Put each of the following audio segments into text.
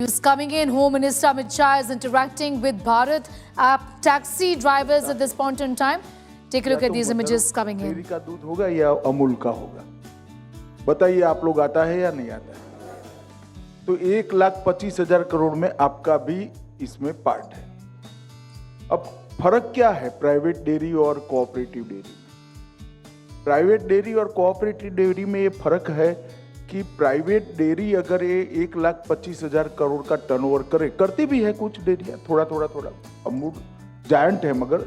News coming in. Home Minister Amit Shah is interacting with Bharat app taxi drivers at this point in time. Take a look at these images coming in. Dairy का दूध होगा या अमूल का होगा, बताइए आप लोग, आता है या नहीं आता है? तो 1,25,000 करोड़ में आपका भी इसमें पार्ट है। अब फर्क क्या है प्राइवेट डेयरी और कोऑपरेटिव डेयरी में? प्राइवेट डेयरी और कोऑपरेटिव डेयरी में ये फर्क है कि प्राइवेट डेयरी अगर ये 1,25,000 करोड़ का टर्नओवर करे, करती भी है कुछ डेयरियां, थोड़ा थोड़ा थोड़ा, अमूल जायंट है मगर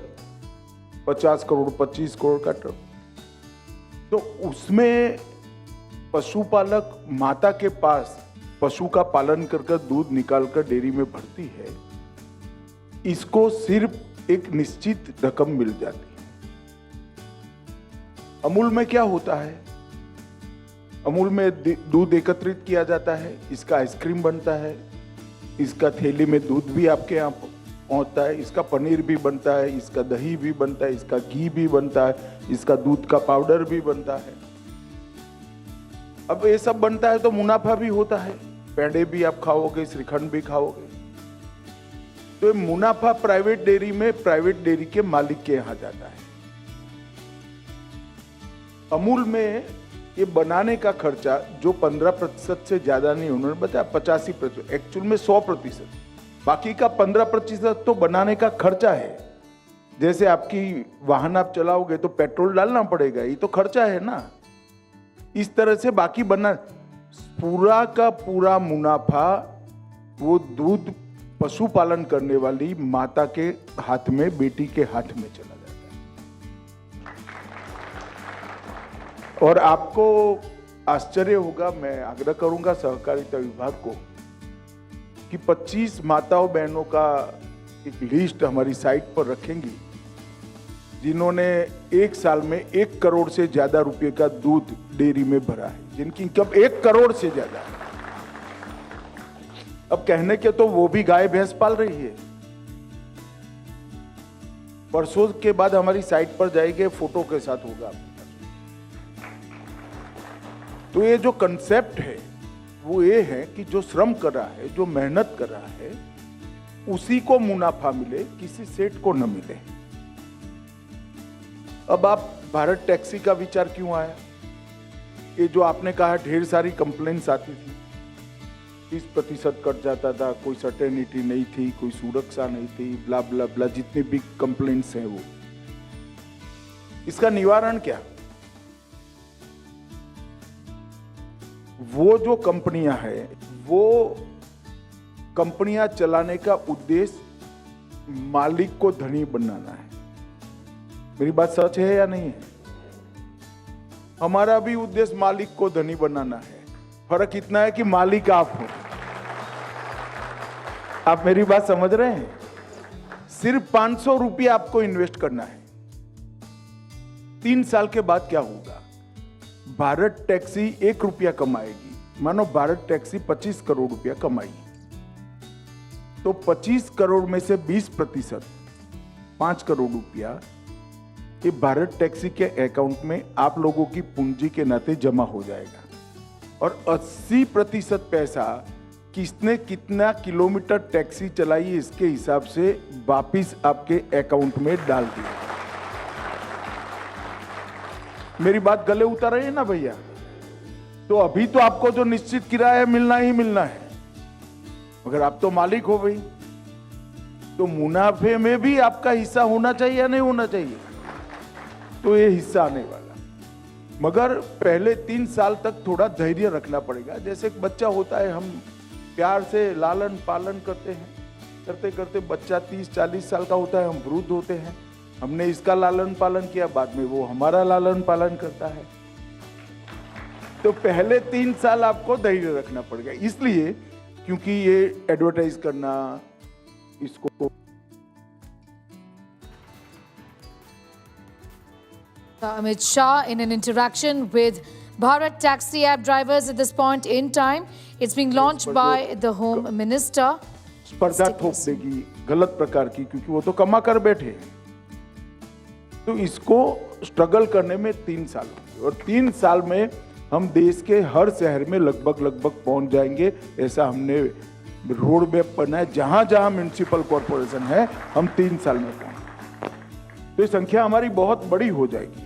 50 करोड़ 25 करोड़ का टर्न, तो उसमें पशुपालक माता के पास पशु का पालन कर दूध निकालकर डेयरी में भरती है, इसको सिर्फ एक निश्चित रकम मिल जाती है। अमूल में क्या होता है? अमूल में दूध एकत्रित किया जाता है, इसका आइसक्रीम बनता है, इसका थैली में दूध भी आपके यहाँ पहुंचता है, इसका पनीर भी बनता है, इसका दही भी बनता है, इसका घी भी बनता है, इसका दूध का पाउडर भी बनता है। अब ये सब बनता है तो मुनाफा भी होता है, पेड़े भी आप खाओगे, श्रीखंड भी खाओगे, तो मुनाफा प्राइवेट डेयरी में प्राइवेट डेयरी के मालिक के यहाँ जाता है। अमूल में ये बनाने का खर्चा जो 15% से ज्यादा नहीं, उन्होंने बताया 85%, एक्चुअल में 100%, बाकी का 15% तो बनाने का खर्चा है। जैसे आपकी वाहन आप चलाओगे तो पेट्रोल डालना पड़ेगा, ये तो खर्चा है ना। इस तरह से बाकी बना पूरा का पूरा मुनाफा वो दूध पशुपालन करने वाली माता के हाथ में, बेटी के हाथ में चला जाता है। और आपको आश्चर्य होगा, मैं आग्रह करूंगा सहकारिता विभाग को कि 25 माताओं बहनों का एक लिस्ट हमारी साइट पर रखेंगी जिन्होंने एक साल में 1 करोड़ से ज्यादा रुपए का दूध डेयरी में भरा है, जिनकी इनकम 1 करोड़ से ज्यादा है। अब कहने के तो वो भी गाय भैंस पाल रही है। परसों के बाद हमारी साइट पर जाएंगे, फोटो के साथ होगा। तो ये जो कंसेप्ट है वो ये है कि जो श्रम कर रहा है, जो मेहनत कर रहा है, उसी को मुनाफा मिले, किसी सेठ को न मिले। अब आप भारत टैक्सी का विचार क्यों आया? ये जो आपने कहा ढेर सारी कंप्लेंट्स आती थी, 30% कट जाता था, कोई सर्टेनिटी नहीं थी, कोई सुरक्षा नहीं थी, ब्ला ब्ला ब्ला, जितनी भी कंप्लेंट्स हैं इसका निवारण क्या? वो जो कंपनियां हैं, वो कंपनियां चलाने का उद्देश्य मालिक को धनी बनाना है। मेरी बात सच है या नहीं है? हमारा भी उद्देश्य मालिक को धनी बनाना है। फर्क इतना है कि मालिक आप हो। आप मेरी बात समझ रहे हैं? सिर्फ 500 रुपये आपको इन्वेस्ट करना है। 3 साल के बाद क्या होगा? भारत टैक्सी 1 रुपया कमाएगी। मानो भारत टैक्सी 25 करोड़ रुपया कमाई, तो 25 करोड़ में से 20%, 5 करोड़ रुपया ये भारत टैक्सी के अकाउंट में आप लोगों की पूंजी के नाते जमा हो जाएगा। और 80% पैसा किसने कितना किलोमीटर टैक्सी चलाई इसके हिसाब से वापिस आपके अकाउंट में डाल दिया। मेरी बात गले उतर रही है ना भैया? तो अभी तो आपको जो निश्चित किराया मिलना ही मिलना है, मगर आप तो मालिक हो भाई, तो मुनाफे में भी आपका हिस्सा होना चाहिए या नहीं होना चाहिए? तो ये हिस्सा आने वाला, मगर पहले 3 साल तक थोड़ा धैर्य रखना पड़ेगा। जैसे एक बच्चा होता है, हम प्यार से लालन पालन करते हैं, करते करते बच्चा 30-40 साल का होता है, हम वृद्ध होते हैं, हमने इसका लालन पालन किया, बाद में वो हमारा लालन पालन करता है। तो पहले 3 साल आपको धैर्य रखना पड़ेगा, इसलिए क्योंकि ये एडवर्टाइज करना, इसको Amit Shah in an interaction with Bharat Taxi app drivers at this point in time. It's being launched by the Home Minister. स्पर्धा थोप देगी गलत प्रकार की, क्योंकि वो तो कमा कर बैठे हैं। तो इसको स्ट्रगल करने में 3 साल होंगे, और 3 साल में हम देश के हर शहर में लगभग पहुंच जाएंगे, ऐसा हमने रोड मैप बनाए, जहां जहां म्यूनिसिपल कॉरपोरेशन है हम 3 साल में पहुंचे। तो ये संख्या हमारी बहुत बड़ी हो जाएगी।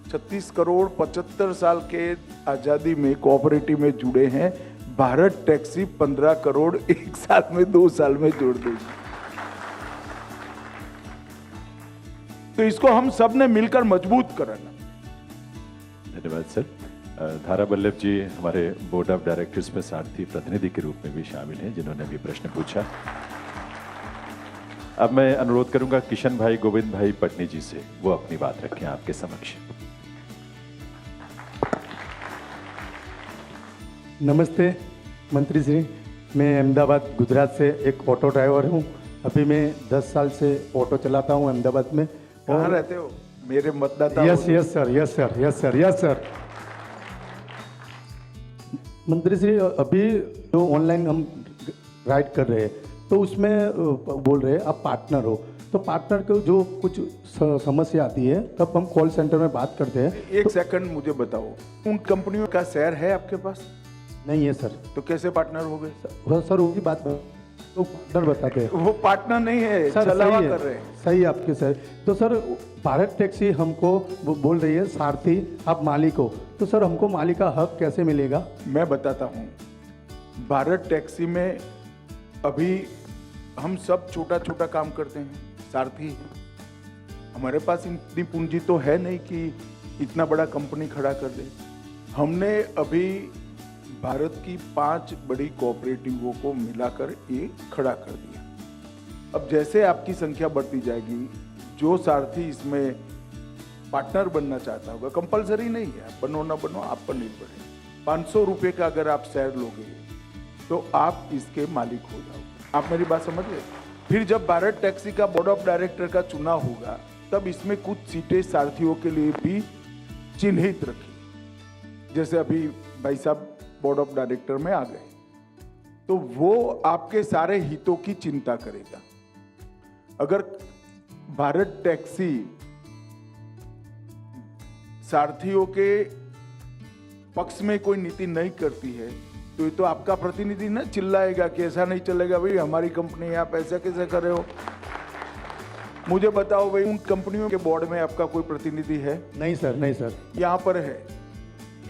36 करोड़ 75 साल के आजादी में कोऑपरेटिव में जुड़े हैं। भारत टैक्सी 15 करोड़ 1 साल में 2 साल में जोड़ देगी। तो इसको हम सब ने मिलकर मजबूत करना। धन्यवाद सर। धारा वल्लभ जी हमारे बोर्ड ऑफ डायरेक्टर्स में सारथी प्रतिनिधि के रूप में भी शामिल हैं, जिन्होंने भी प्रश्न पूछा। अब मैं अनुरोध करूंगा किशन भाई गोविंद भाई पटनी जी से, वो अपनी बात रखें आपके समक्ष। नमस्ते मंत्री श्री, मैं अहमदाबाद गुजरात से एक ऑटो ड्राइवर हूँ। अभी मैं 10 साल से ऑटो चलाता हूँ अहमदाबाद में। कहाँ रहते हो? मेरे मतदाता। Yes yes sir, yes sir, yes sir, yes sir. मंत्री श्री, अभी जो ऑनलाइन हम राइड कर रहे हैं तो उसमें बोल रहे हैं आप पार्टनर हो, तो पार्टनर को जो कुछ समस्या आती है तब हम कॉल सेंटर में बात करते हैं। एक सेकंड मुझे बताओ, उन कंपनियों का शेयर है आपके पास? नहीं है सर। तो कैसे पार्टनर हो गए? सर वही बात तो पार्टनर बताते हैं। वो पार्टनर नहीं है, सर चलावा सही कर है, रहे हैं। सही आपके सर। तो सर भारत टैक्सी हमको बोल रही है सारथी आप मालिक हो, तो सर हमको मालिक का हक कैसे मिलेगा? मैं बताता हूँ। भारत टैक्सी में अभी हम सब छोटा छोटा काम करते हैं, सारथी है। हमारे पास इतनी पूंजी तो है नहीं कि इतना बड़ा कंपनी खड़ा कर दे। हमने अभी भारत की 5 बड़ी कोऑपरेटिवों को मिलाकर ये खड़ा कर दिया। अब जैसे आपकी संख्या बढ़ती जाएगी, जो सारथी इसमें पार्टनर बनना चाहता होगा, कंपलसरी नहीं है, बनो ना बनो आप पर निर्भर है। 500 रुपये का अगर आप शेयर लोगे तो आप इसके मालिक हो जाओगे। आप मेरी बात समझ गए? फिर जब भारत टैक्सी का बोर्ड ऑफ डायरेक्टर का चुनाव होगा तब इसमें कुछ सीटें सारथियों के लिए भी चिन्हित रखी। जैसे अभी भाई साहब बोर्ड ऑफ डायरेक्टर में आ गए, तो वो आपके सारे हितों की चिंता करेगा। अगर भारत टैक्सी सारथियों के पक्ष में कोई नीति नहीं करती है तो ये तो आपका प्रतिनिधि ना चिल्लाएगा कि ऐसा नहीं चलेगा भाई, हमारी कंपनी है, आप ऐसा कैसे कर रहे हो। मुझे बताओ भाई, उन कंपनियों के बोर्ड में आपका कोई प्रतिनिधि है? नहीं सर, नहीं सर। यहाँ पर है,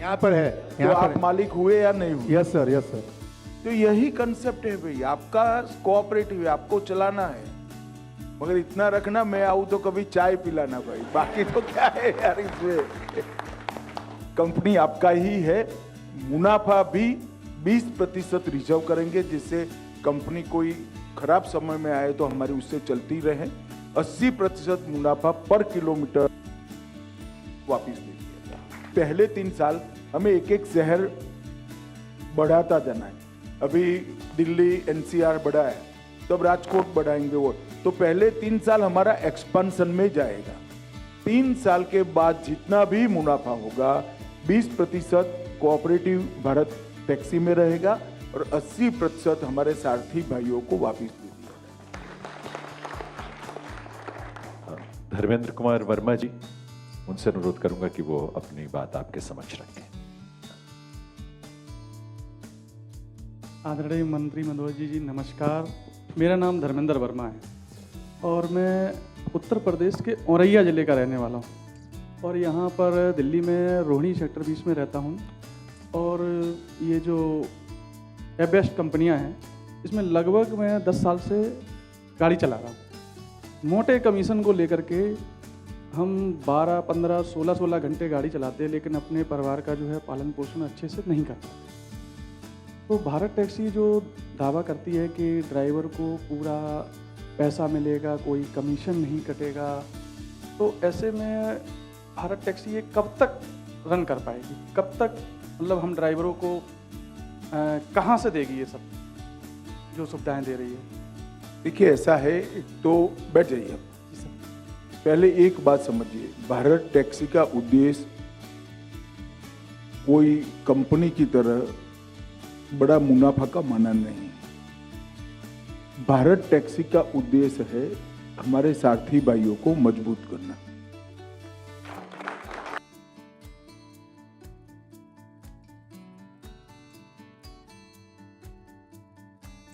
यहाँ पर है। तो आप मालिक हुए या नहीं हुए? Yes sir, yes sir. तो यही कंसेप्ट है भाई, आपका कोऑपरेटिव है, आपको चलाना है। मगर इतना रखना, मैं आऊं तो कभी चाय पिलाना भाई, बाकी तो क्या है यार इसमें। कंपनी आपका ही है, मुनाफा भी 20% रिजर्व करेंगे, जिससे कंपनी कोई खराब समय में आए तो हमारी उससे चलती रहे। 80% मुनाफा पर किलोमीटर वापिस दे दिया। पहले 3 साल हमें एक एक शहर बढ़ाता जाना है। अभी दिल्ली एनसीआर बढ़ा है, तब राजकोट बढ़ाएंगे वो। तो पहले 3 साल हमारा एक्सपेंशन में जाएगा। 3 साल के बाद जितना भी मुनाफा होगा 20% कोऑपरेटिव भारत टैक्सी में रहेगा और 80% हमारे सारथी भाइयों को वापिस दे दिया। धर्मेंद्र कुमार वर्मा जी, उनसे अनुरोध करूंगा कि वो अपनी बात आपके समक्ष रखें। आदरणीय मंत्री मनोज जी नमस्कार। मेरा नाम धर्मेंद्र वर्मा है और मैं उत्तर प्रदेश के औरैया ज़िले का रहने वाला हूँ और यहाँ पर दिल्ली में रोहिणी सेक्टर 20 में रहता हूँ। और ये जो बेस्ट कंपनियाँ हैं, इसमें लगभग मैं 10 साल से गाड़ी चला रहा हूँ। मोटे कमीशन को लेकर के हम 12, 15, 16 घंटे गाड़ी चलाते हैं, लेकिन अपने परिवार का जो है पालन पोषण अच्छे से नहीं कर पाते। तो भारत टैक्सी जो दावा करती है कि ड्राइवर को पूरा पैसा मिलेगा, कोई कमीशन नहीं कटेगा, तो ऐसे में भारत टैक्सी ये कब तक रन कर पाएगी? कब तक मतलब हम ड्राइवरों को कहाँ से देगी ये सब जो सुविधाएं दे रही है? देखिए ऐसा है, एक तो बैठ जाइए आप। पहले एक बात समझिए, भारत टैक्सी का उद्देश्य कोई कंपनी की तरह बड़ा मुनाफा कमाना नहीं। भारत टैक्सी का उद्देश्य है हमारे सारथी भाइयों को मजबूत करना।